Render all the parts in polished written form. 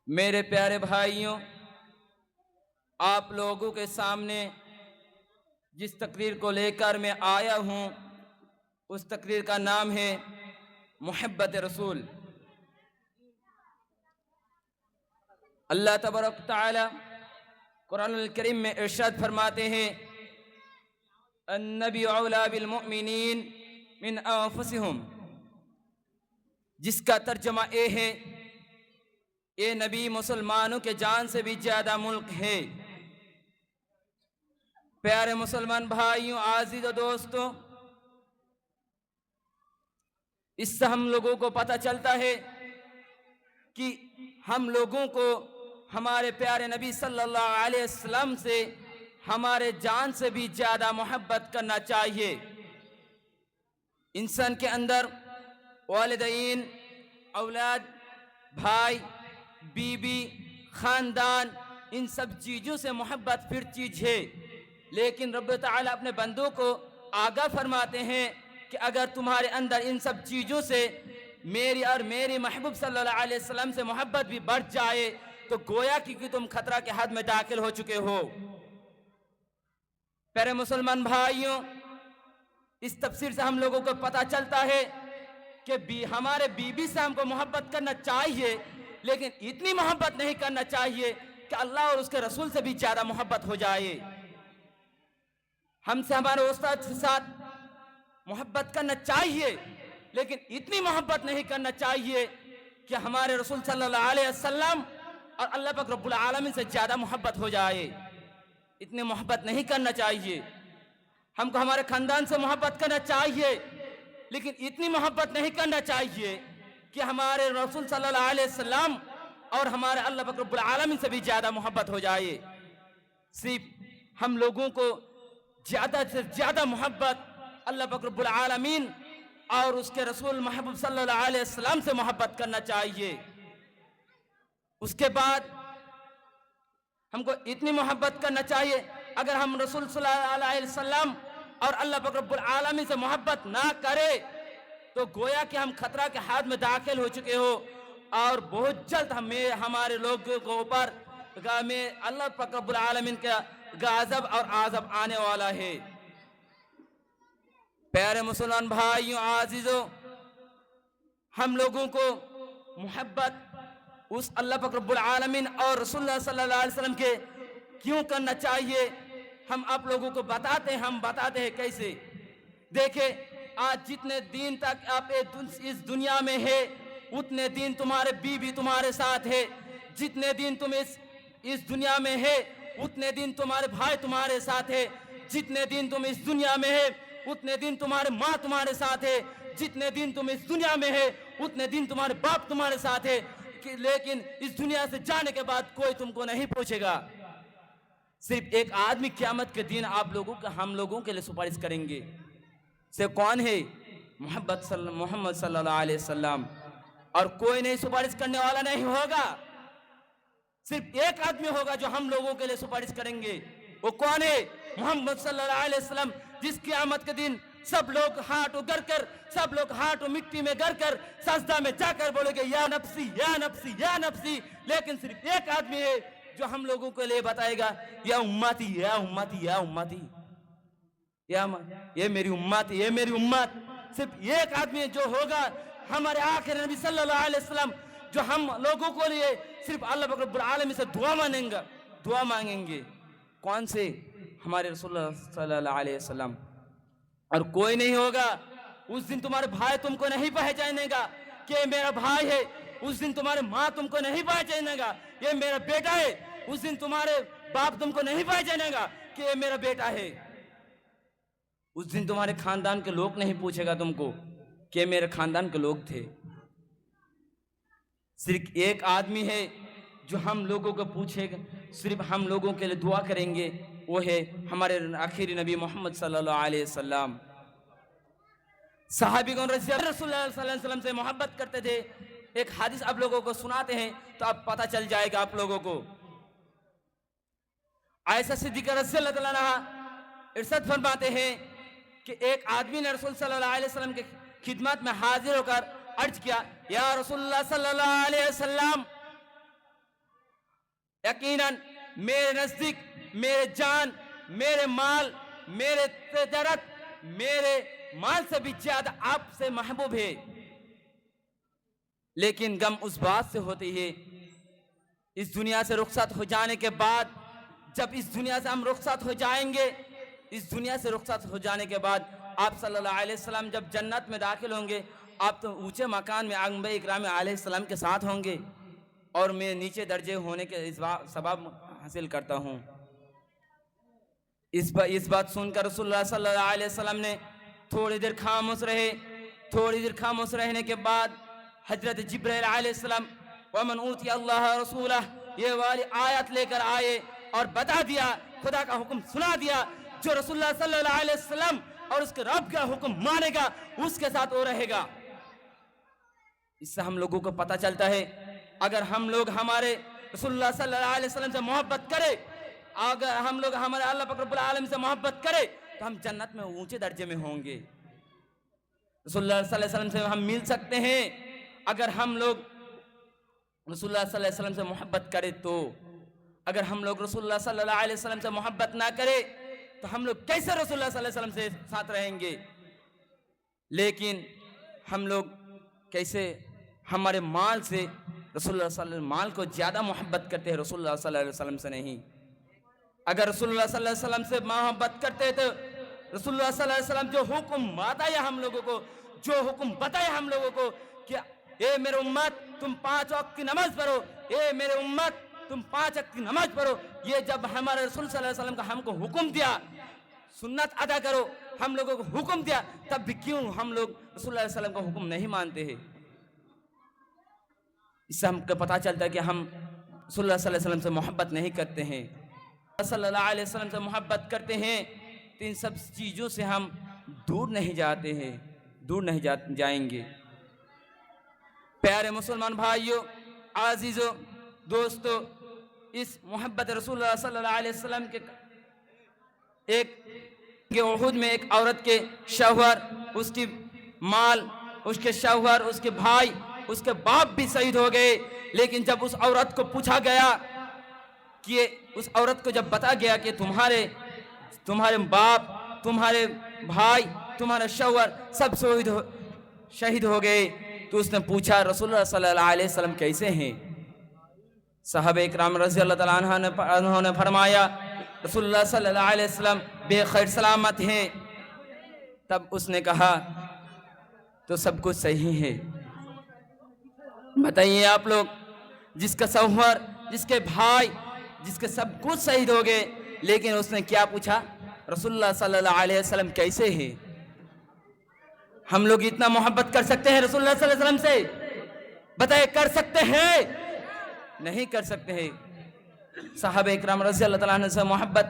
میرے پیارے بھائیوں، آپ لوگوں کے سامنے جس تقریر کو لے کر میں آیا ہوں اس تقریر کا نام ہے محبت رسول۔ اللہ تبارک تعالی قرآن الکریم میں ارشاد فرماتے ہیں النبی اولی بالمؤمنین من انفسہم، جس کا ترجمہ یہ ہے اے نبی مسلمانوں کے جان سے بھی زیادہ ملک ہے۔ پیارے مسلمان بھائیوں، عزیز و دوستوں، اس سے ہم لوگوں کو پتہ چلتا ہے کہ ہم لوگوں کو ہمارے پیارے نبی صلی اللہ علیہ وسلم سے ہمارے جان سے بھی زیادہ محبت کرنا چاہیے۔ انسان کے اندر والدین، اولاد، بھائی، بیوی، خاندان، ان سب چیزوں سے محبت پھر چیز ہے، لیکن رب تعالیٰ اپنے بندوں کو آگاہ فرماتے ہیں کہ اگر تمہارے اندر ان سب چیزوں سے میری اور میری محبوب صلی اللہ علیہ وسلم سے محبت بھی بڑھ جائے تو گویا کہ تم خطرہ کے حد میں داخل ہو چکے ہو۔ پیارے مسلمان بھائیوں، اس تفسیر سے ہم لوگوں کو پتہ چلتا ہے کہ ہمارے بیوی سے ہم کو محبت کرنا چاہیے، لیکن اتنی محبت نہیں کرنا چاہیے کہ اللہ اور اس کے رسول سے بھی زیادہ محبت ہو جائے۔ ہم سے ہمارے استاد کے ساتھ محبت کرنا چاہیے، لیکن اتنی محبت نہیں کرنا چاہیے کہ ہمارے رسول صلی اللہ علیہ وسلم اور اللہ پاک رب العالمین سے زیادہ محبت ہو جائے۔ اتنی محبت نہیں کرنا چاہیے۔ ہم کو ہمارے خاندان سے محبت کرنا چاہیے، لیکن اتنی محبت نہیں کرنا چاہیے کہ ہمارے رسول صلی اللہ علیہ وسلم اور ہمارے اللہ پاک رب العالمین سے بھی زیادہ محبت ہو جائے۔ صرف ہم لوگوں کو زیادہ سے زیادہ محبت اللہ پاک رب العالمین اور اس کے رسول محبوب صلی اللہ علیہ وسلم سے محبت کرنا چاہیے۔ اس کے بعد ہم کو اتنی محبت کرنا چاہیے، اگر ہم رسول صلی اللہ علیہ وسلم اور اللہ پاک رب العالمین سے محبت نہ کرے تو گویا کہ ہم خطرہ کے حد میں داخل ہو چکے ہو، اور بہت جلد ہمارے لوگوں کو اوپر اللہ پاک رب العالمین کا غضب اور عذاب آنے والا ہے۔ پیارے مسلمان بھائیوں، عزیزوں، ہم لوگوں کو محبت اس اللہ پاک رب العالمین اور رسول اللہ صلی اللہ علیہ وسلم کے کیوں کرنا چاہیے، ہم آپ لوگوں کو بتاتے ہیں کیسے۔ دیکھیں، آج جتنے دن تک آپ اس دنیا میں ہے اتنے دن تمہارے بیوی تمہارے ساتھ ہے، جتنے دن تم اس دنیا میں ہے اتنے دن تمہارے بھائی تمہارے ساتھ ہے، جتنے دن تم اس دنیا میں ہے اتنے دن تمہارے ماں تمہارے ساتھ ہے، جتنے دن تم اس دنیا میں ہے اتنے دن تمہارے باپ تمہارے ساتھ ہے، لیکن اس دنیا سے جانے کے بعد کوئی تم کو نہیں پوچھے گا۔ صرف ایک آدمی قیامت کے دن ہم لوگوں کے لیے سفارش کریں گے، سے کون ہے؟ محمد صلی اللہ علیہ وسلم، اور کوئی نہیں سفارش کرنے والا نہیں ہوگا۔ صرف ایک آدمی ہوگا جو ہم لوگوں کے لیے سفارش کریں گے، وہ کون ہے؟ محمد صلی اللہ علیہ وسلم، جس قیامت کے دن سب لوگ ہاتھ و مٹی میں گر کر سجدہ میں جا کر بولے گے یا نفسی یا نفسی یا نفسی، لیکن صرف ایک آدمی ہے جو ہم لوگوں کے لیے بتائے گا یا امتی یا امتی یا امتی، یہ میری امت، یہ میری امت۔ صرف ایک آدمی جو ہوگا ہمارے آخر نبی صلی اللہ علیہ وسلم، جو ہم لوگوں کو لیے صرف اللہ رب العالمین سے دعا مانگیں گے۔ کون سے؟ ہمارے رسول اللہ صلی اللہ علیہ وسلم، اور کوئی نہیں ہوگا۔ اس دن تمہارے بھائی تم کو نہیں پہچانے گا کہ یہ میرا بھائی ہے، اس دن تمہارے ماں تم کو نہیں پہچانے گا یہ میرا بیٹا ہے، اس دن تمہارے باپ تم کو نہیں پہچانے گا کہ یہ میرا بیٹا ہے، اس دن تمہارے خاندان کے لوگ نہیں پوچھے گا تم کو کہ میرے خاندان کے لوگ تھے۔ صرف ایک آدمی ہے جو ہم لوگوں کو پوچھے گا، صرف ہم لوگوں کے لیے دعا کریں گے، وہ ہے ہمارے آخری نبی محمد صلی اللہ علیہ وسلم۔ صحابیگان رسول اللہ صلی اللہ علیہ وسلم سے محبت کرتے تھے۔ ایک حدیث آپ لوگوں کو سناتے ہیں تو اب پتہ چل جائے گا آپ لوگوں کو۔ عائشہ صدیقہ رضی اللہ عنہا ارشاد فرماتے ہیں کہ ایک آدمی نے رسول صلی اللہ علیہ وسلم کی خدمت میں حاضر ہو کر عرض کیا، یا رسول اللہ صلی اللہ علیہ وسلم، یقیناً میرے نزدیک میرے جان، میرے مال، میرے تجارت، میرے مال سے بھی زیادہ آپ سے محبوب ہے۔ لیکن غم اس بات سے ہوتی ہے، اس دنیا سے رخصت ہو جانے کے بعد، جب اس دنیا سے ہم رخصت ہو جائیں گے، اس دنیا سے رخصت ہو جانے کے بعد آپ صلی اللہ علیہ وسلم جب جنت میں داخل ہوں گے، آپ تو اونچے مکان میں انبیاء اکرام علیہ السلام کے ساتھ ہوں گے، اور میں نیچے درجے ہونے کے سبب حاصل کرتا ہوں۔ اس بات سن کر رسول اللہ صلی اللہ علیہ وسلم نے تھوڑی دیر خاموش رہے۔ تھوڑی دیر خاموش رہنے کے بعد حضرت جبرائیل علیہ السلام وَمَنْ أُوتِيَ اللَّهَ رَسُولَهُ یہ والی آیت لے کر آئے اور بتا دیا، خدا کا حکم سنا دیا، جو رسول اللہ صلی اللہ علیہ وسلم اور اس کے رب کا حکم مانے گا اس کے ساتھ وہ رہے گا۔ اس سے ہم لوگوں کو پتہ چلتا ہے، اگر ہم لوگ ہمارے رسول اللہ صلی اللہ علیہ وسلم سے محبت کرے، اگر ہم لوگ ہمارے اللہ پاک رب العالمین سے محبت کرے تو ہم جنت میں اونچے درجے میں ہوں گے۔ رسول اللہ صلی اللہ علیہ وسلم سے ہم مل سکتے ہیں اگر ہم لوگ رسول اللہ صلی اللہ علیہ وسلم سے محبت کرے تو۔ اگر ہم لوگ رسول اللہ صلی اللہ علیہ وسلم سے محبت نہ کرے تو ہم لوگ کیسے رسول اللہ صلی اللہ علیہ وسلم سے ساتھ رہیں گے؟ لیکن ہم لوگ کیسے ہمارے مال سے رسول اللہ صلی اللہ علیہ وسلم مال کو زیادہ محبت کرتے ہیں، رسول اللہ صلی اللہ علیہ وسلم سے نہیں۔ اگر رسول اللہ صلی اللہ علیہ وسلم سے محبت کرتے تو رسول اللہ صلی اللہ علیہ وسلم جو حکم بتایا ہم لوگوں کو، جو حکم بتایا ہم لوگوں کو کہ اے میرے امت تم 5 وقت کی نماز پڑھو، اے میرے امت تم 5 وقت کی نماز پڑھو، یہ جب ہمارے رسول صلی اللہ علیہ وسلم کا ہم کو حکم دیا سنت ادا کرو، ہم لوگوں کو حکم دیا، تب بھی کیوں ہم لوگ رسول اللہ علیہ وسلم کا حکم نہیں مانتے ہیں؟ اس سے ہم کو پتہ چلتا ہے کہ ہم رسول اللہ صلی اللہ علیہ وسلم سے محبت نہیں کرتے ہیں۔ صلی اللہ علیہ وسلم سے محبت کرتے ہیں تو ان سب چیزوں سے ہم دور نہیں جاتے ہیں، دور نہیں جائیں گے۔ پیارے مسلمان بھائیوں، عزیزوں، دوستو، اس محبت رسول اللہ صلی اللہ علیہ وسلم کے احد میں ایک عورت کے شوہر، اس کی مال، اس کے شوہر، اس کے بھائی، اس کے باپ بھی شہید ہو گئے۔ لیکن جب اس عورت کو پوچھا گیا کہ اس عورت کو جب بتا گیا کہ تمہارے باپ، تمہارے بھائی، تمہارا شوہر سب شہید ہو گئے، تو اس نے پوچھا رسول اللہ صلی اللہ علیہ وسلم کیسے ہیں؟ صحابہ اکرام رضی اللہ تعالیٰ عنہ نے فرمایا رسول اللہ صلی اللہ علیہ وسلم بے خیر سلامت ہیں۔ تب اس نے کہا تو سب کچھ صحیح ہے۔ بتائیے آپ لوگ، جس کا شوہر، جس کے بھائی، جس کے سب کچھ شہید ہو گئے، لیکن اس نے کیا پوچھا؟ رسول اللہ صلی اللہ علیہ وسلم کیسے ہیں؟ ہم لوگ اتنا محبت کر سکتے ہیں رسول اللہ صلی اللہ علیہ وسلم سے؟ بتائیے کر سکتے ہیں؟ نہیں کر سکتے ہیں۔ صحابہ اکرام رضی اللہ تعالیٰ عنہ سے محبت،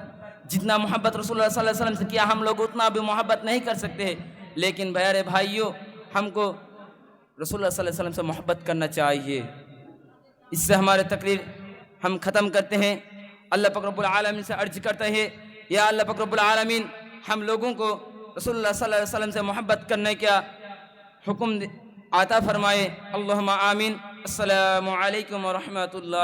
جتنا محبت رسول اللہ صلی اللہ علیہ وسلم سے کیا ہم لوگ اتنا بھی محبت نہیں کر سکتے ہیں۔ لیکن پیارے بھائیوں، ہم کو رسول اللہ صلی اللہ علیہ وسلم سے محبت کرنا چاہیے۔ اس سے ہمارے تقریر ہم ختم کرتے ہیں۔ اللہ پاک رب العالمین سے عرض کرتے ہیں، یا اللہ پاک رب العالمین ہم لوگوں کو رسول اللہ صلی اللہ علیہ وسلم سے محبت کرنے کا حکم عطا فرمائے۔ اللہم آمین۔ السلام علیکم ورحمۃ اللہ۔